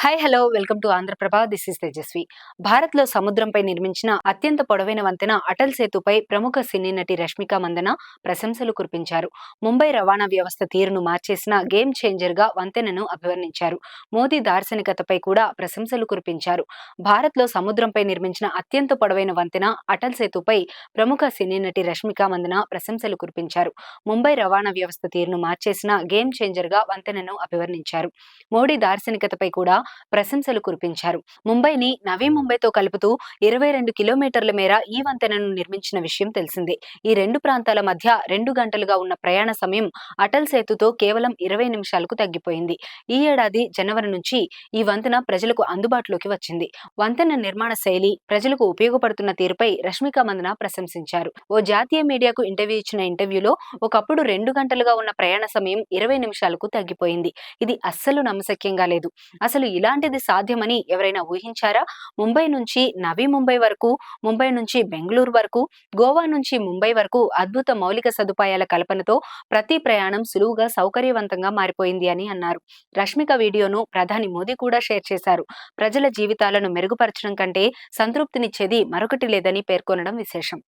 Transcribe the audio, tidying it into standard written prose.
Hi hello welcome to Andhraprabha. This is Tejaswi. భారత్లో సముద్రంపై నిర్మించిన అత్యంత పొడవైన వంతెన అటల్ సేతుపై ప్రముఖ సినీ నటి రష్మిక మందన ప్రశంసలు కురిపించారు. ముంబై రవాణా వ్యవస్థ తీరును మార్చేసిన గేమ్ చేంజర్ గా వంతెనను అభివర్ణించారు. మోదీ దార్శనికతపై కూడా ప్రశంసలు కురిపించారు. భారత్లో సముద్రంపై నిర్మించిన అత్యంత పొడవైన వంతెన అటల్ సేతుపై ప్రముఖ సినీ నటి రష్మిక మందన ప్రశంసలు కురిపించారు. ముంబై రవాణా వ్యవస్థ తీరును మార్చేసిన గేమ్ చేంజర్ గా వంతెనను అభివర్ణించారు. మోడీ దార్శనికతపై కూడా ప్రశంసలు కురిపించారు. ముంబైని నవీ ముంబైతో కలుపుతూ 22 కిలోమీటర్ల మేర ఈ వంతెనను నిర్మించిన విషయం తెలిసిందే. ఈ రెండు ప్రాంతాల మధ్య 2 గంటలుగా ఉన్న ప్రయాణ సమయం అటల్ సేతుతో కేవలం 20 నిమిషాలకు తగ్గిపోయింది. ఈ ఏడాది జనవరి నుంచి ఈ వంతెన ప్రజలకు అందుబాటులోకి వచ్చింది. వంతెన నిర్మాణ శైలి, ప్రజలకు ఉపయోగపడుతున్న తీరుపై రష్మిక మందన ప్రశంసించారు. ఓ జాతీయ మీడియాకు ఇచ్చిన ఇంటర్వ్యూలో ఒకప్పుడు 2 గంటలుగా ఉన్న ప్రయాణ సమయం 20 నిమిషాలకు తగ్గిపోయింది. ఇది అస్సలు నమ్మశక్యంగా లేదు. అసలు ఇలాంటిది సాధ్యమని ఎవరైనా ఊహించారా? ముంబై నుంచి నవీ ముంబై వరకు, ముంబై నుంచి బెంగళూరు వరకు, గోవా నుంచి ముంబై వరకు అద్భుత మౌలిక సదుపాయాల కల్పనతో ప్రతి ప్రయాణం సులువుగా సౌకర్యవంతంగా మారిపోయింది అని అన్నారు. రష్మిక వీడియోను ప్రధాని మోదీ కూడా షేర్ చేశారు. ప్రజల జీవితాలను మెరుగుపరచడం కంటే సంతృప్తినిచ్చేది మరొకటి లేదని పేర్కొనడం విశేషం.